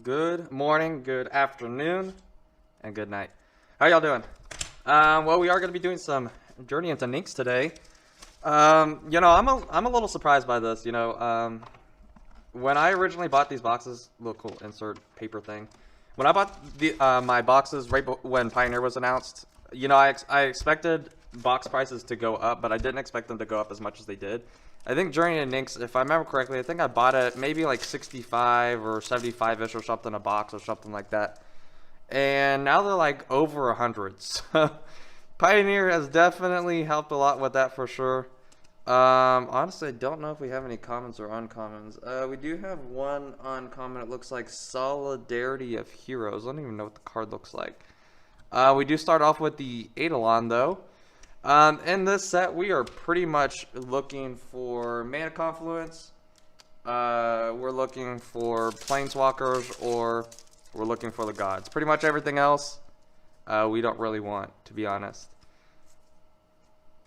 Good morning, good afternoon, and good night. How y'all doing? Well, we are going to be doing some Journey Into Nyx today. You know, I'm a little surprised by this. You know, when I originally bought these boxes, little cool insert paper thing. When I bought the my boxes right when Pioneer was announced, you know, I expected box prices to go up, but I didn't expect them to go up as much as they did. I think Journey Into Nyx, if I remember correctly, I think I bought it maybe like 65 or 75-ish or something a box or something like that. And now they're like over 100. So Pioneer has definitely helped a lot with that for sure. Honestly, I don't know if we have any commons or uncommons. We do have one uncommon. It looks like Solidarity of Heroes. I don't even know what the card looks like. We do start off with the Eidolon though. In this set, we are pretty much looking for mana confluence. We're looking for planeswalkers, or we're looking for the gods. Pretty much everything else, we don't really want, to be honest.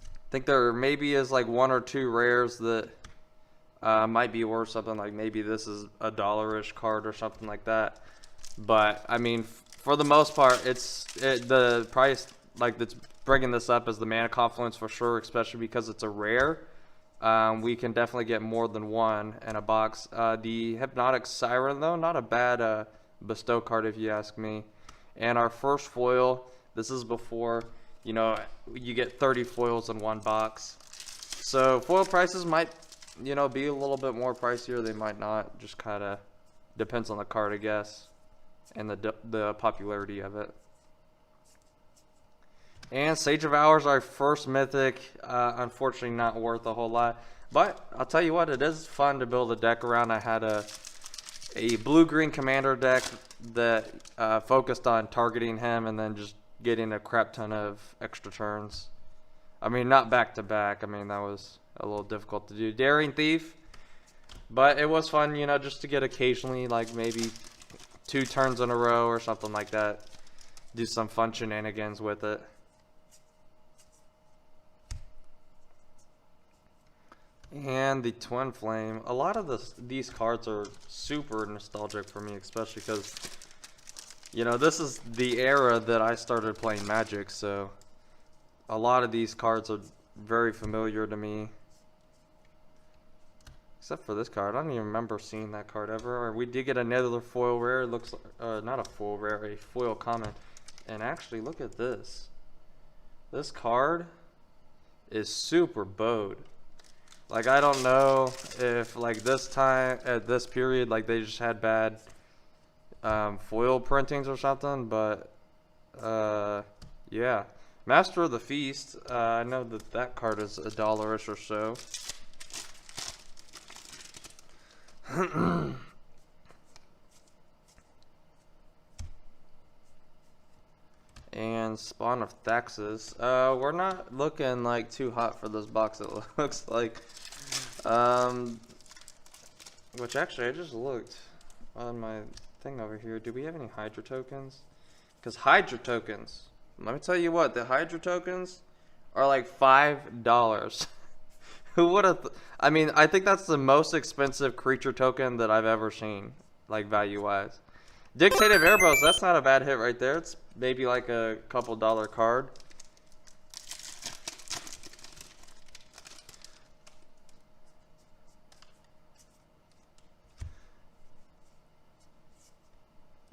I think there maybe is like one or two rares that might be worth something, like maybe this is a $1-ish card or something like that. But I mean, for the most part, the price like that's bringing this up is the mana confluence for sure, especially because it's a rare. We can definitely get more than one in a box. The Hypnotic Siren though, not a bad bestow card if you ask me. And our first foil, this is before, you know, you get 30 foils in one box. So foil prices might, you know, be a little bit more pricier. They might not. Just kind of depends on the card, I guess, and the popularity of it. And Sage of Hours, our first mythic, unfortunately not worth a whole lot. But I'll tell you what, it is fun to build a deck around. I had a blue-green commander deck that focused on targeting him and then just getting a crap ton of extra turns. I mean, not back-to-back. I mean, that was a little difficult to do. Daring Thief, but it was fun, you know, just to get occasionally, like maybe 2 turns in a row or something like that. Do some fun shenanigans with it. And the Twinflame. A lot of these cards are super nostalgic for me, especially because, you know, this is the era that I started playing Magic, so a lot of these cards are very familiar to me. Except for this card. I don't even remember seeing that card ever. We did get another foil rare. It looks like, not a foil rare, a foil common. And actually, look at this. This card is super bowed. Like, I don't know if, like, this time, at this period, like, they just had bad foil printings or something, but, yeah. Master of the Feast, I know that card is $1-ish or so. And Spawn of Thaxus. We're not looking like too hot for this box, it looks like. Which actually I just looked on my thing over here. Do we have any Hydra tokens? Because Hydra tokens, let me tell you what, the Hydra tokens are like $5. Who would have? I mean, I think that's the most expensive creature token that I've ever seen, like value-wise. Dictative Erebos, that's not a bad hit right there. It's maybe like a couple dollar card.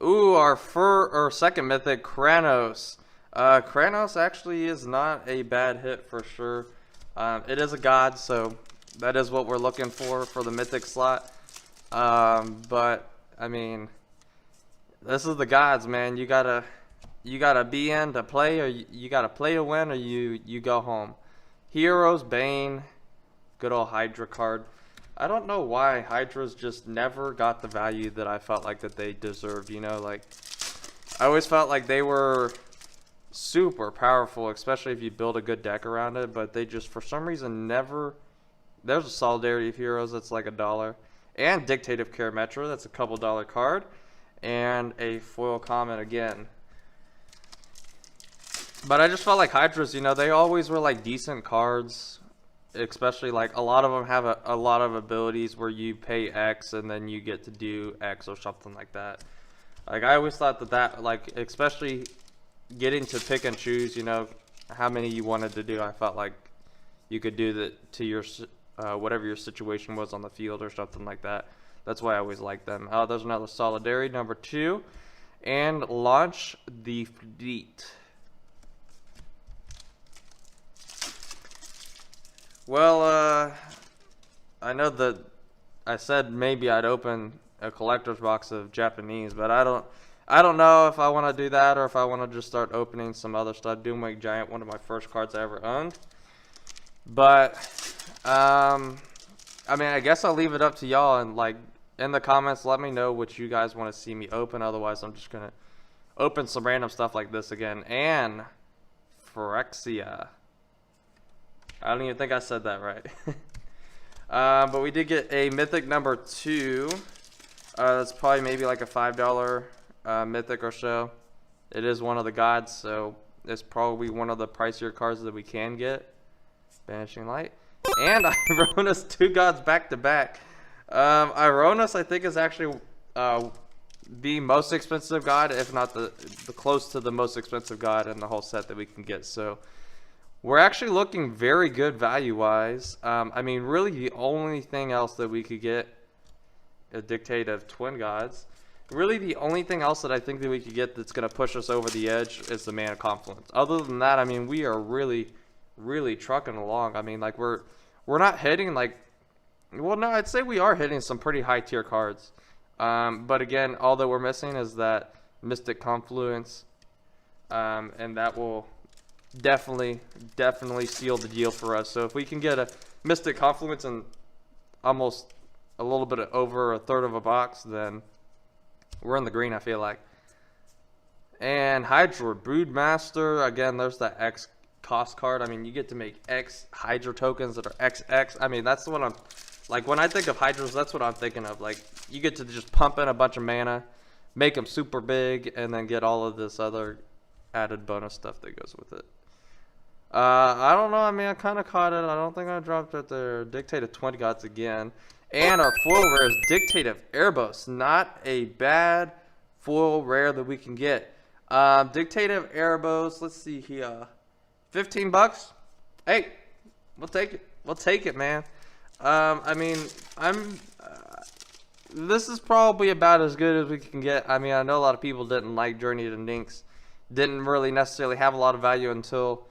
Ooh, our second mythic, Keranos. Keranos actually is not a bad hit for sure. It is a god, so that is what we're looking for the mythic slot. But I mean, this is the gods, man. You gotta be in to play, or you gotta play to win, or you go home. Heroes, Bane, good old Hydra card. I don't know why Hydras just never got the value that I felt like that they deserved, you know, like I always felt like they were super powerful, especially if you build a good deck around it, but they just for some reason never. There's a Solidarity of Heroes that's like $1, and Dictative Keranos, that's a couple dollar card, and a foil common again. But I just felt like Hydras, you know, they always were like decent cards. Especially like a lot of them have a lot of abilities where you pay X and then you get to do X or something like that. Like, I always thought that, like, especially getting to pick and choose, you know, how many you wanted to do. I felt like you could do that to your, whatever your situation was on the field or something like that. That's why I always liked them. There's another Solidarity, number 2. And launch the fleet. Well, I know that I said maybe I'd open a collector's box of Japanese, but I don't know if I want to do that or if I want to just start opening some other stuff. Doomwing Giant, one of my first cards I ever owned. But I mean, I guess I'll leave it up to y'all, and like in the comments, let me know what you guys want to see me open. Otherwise, I'm just gonna open some random stuff like this again. And Phyrexia. I don't even think I said that right. But we did get a mythic number 2. That's probably maybe like a $5 mythic or so. It is one of the gods, so it's probably one of the pricier cards that we can get. Banishing Light. And Iroas, 2 gods back to back. Iroas, I think, is actually the most expensive god, if not the close to the most expensive god in the whole set that we can get. So we're actually looking very good value-wise. I mean, really the only thing else that we could get, a Dictate of Twin Gods, really the only thing else that I think that we could get that's going to push us over the edge is the Mana Confluence. Other than that, I mean, we are really, really trucking along. I mean, like, we're not hitting, like, well, no, I'd say we are hitting some pretty high-tier cards. But again, all that we're missing is that Mystic Confluence, and that will definitely seal the deal for us. So if we can get a Mystic Confluence and almost a little bit over a third of a box, then we're in the green, I feel like. And Hydra Broodmaster, again, there's that X cost card. I mean, you get to make X Hydra tokens that are XX. I mean, that's what I'm, like, when I think of Hydras, that's what I'm thinking of. Like, you get to just pump in a bunch of mana, make them super big, and then get all of this other added bonus stuff that goes with it. I don't know. I mean, I kind of caught it. I don't think I dropped it there. Dictate of 20 Gods again. And our foil rare is Dictate of Erebos. Not a bad foil rare that we can get. Dictate of Erebos. Let's see here. $15. Hey, we'll take it. We'll take it, man. I mean, this is probably about as good as we can get. I mean, I know a lot of people didn't like Journey to Nyx. Didn't really necessarily have a lot of value until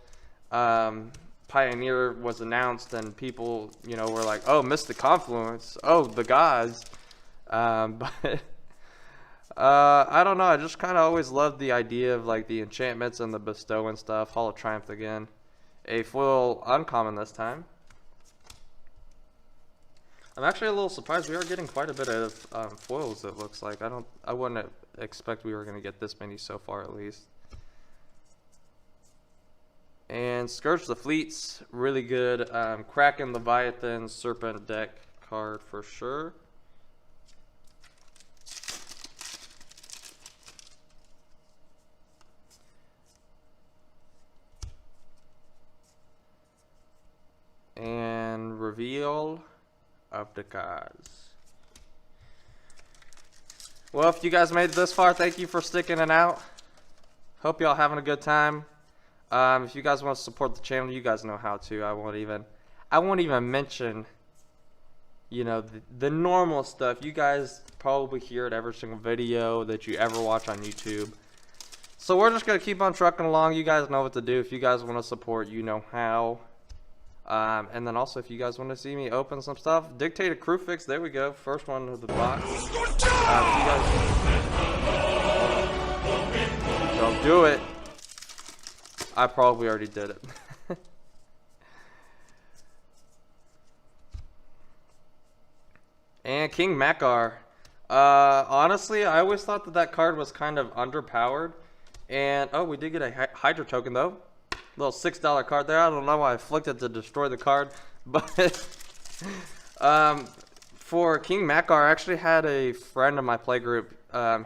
Pioneer was announced, and people, you know, were like, oh, Mystic Confluence, oh, the gods. But I don't know, I just kind of always loved the idea of like the enchantments and the bestow and stuff. Hall of Triumph again, a foil uncommon this time. I'm actually a little surprised. We are getting quite a bit of foils, it looks like. I wouldn't expect we were going to get this many so far, at least. And Scourge the Fleets, really good. Kraken Leviathan, Serpent deck card for sure. And Reveal of the cards. Well, if you guys made it this far, thank you for sticking it out. Hope y'all having a good time. If you guys want to support the channel, you guys know how to. I won't even mention, you know, the normal stuff. You guys probably hear it every single video that you ever watch on YouTube. So we're just gonna keep on trucking along. You guys know what to do. If you guys want to support, you know how. And then also, if you guys want to see me open some stuff, Dictate of Kruphix. There we go. First one of the box. If you guys don't do it, I probably already did it. And King Makar. Honestly, I always thought that card was kind of underpowered. And, oh, we did get a Hydra token, though. Little $6 card there. I don't know why I flicked it to destroy the card. But for King Makar, I actually had a friend in my playgroup.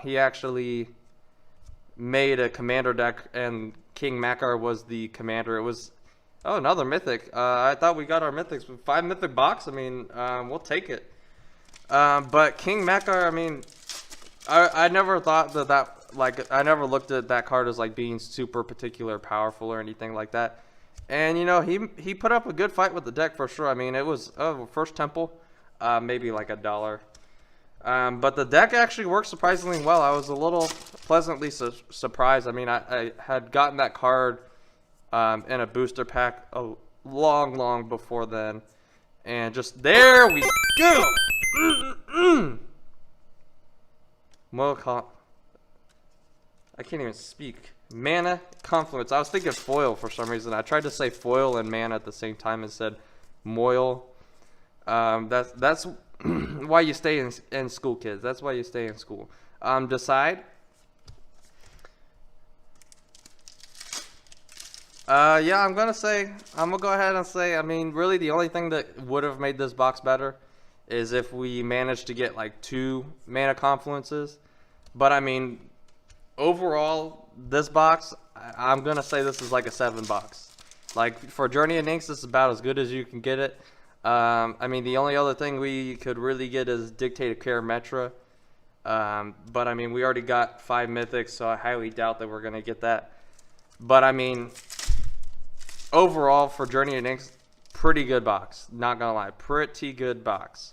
He actually made a commander deck, and King Makar was the commander. It was, oh, another mythic. I thought we got our mythics with 5 mythic box. I mean, we'll take it. But King Makar, I mean, I never thought that like I never looked at that card as like being super particular powerful or anything like that. And you know, he put up a good fight with the deck for sure. I mean, it was first temple, maybe like $1. But the deck actually worked surprisingly well. I was a little pleasantly surprised. I mean, I had gotten that card in a booster pack a long before then, and just there we go. I can't even speak. Mana Confluence. I was thinking foil for some reason. I tried to say foil and mana at the same time and said moil. That's why you stay in school, kids. That's why you stay in school. Decide. Yeah, I'm gonna go ahead and say, I mean, really the only thing that would have made this box better is if we managed to get like 2 mana confluences. But I mean, overall, this box, I'm gonna say this is like a 7 box. Like for Journey into Nyx, this is about as good as you can get it. I mean, the only other thing we could really get is Dictated Keranos. But I mean, we already got 5 mythics, so I highly doubt that we're gonna get that. But I mean, overall for Journey into Nyx, pretty good box. Not gonna lie, pretty good box.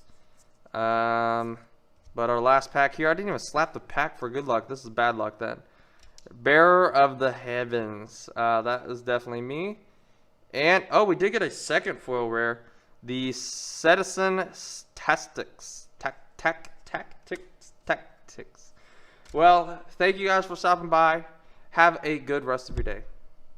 But our last pack here, I didn't even slap the pack for good luck. This is bad luck then. Bearer of the Heavens. That is definitely me. And, oh, we did get a second foil rare. The Citizen Tactics. Tactics. Well, thank you guys for stopping by. Have a good rest of your day.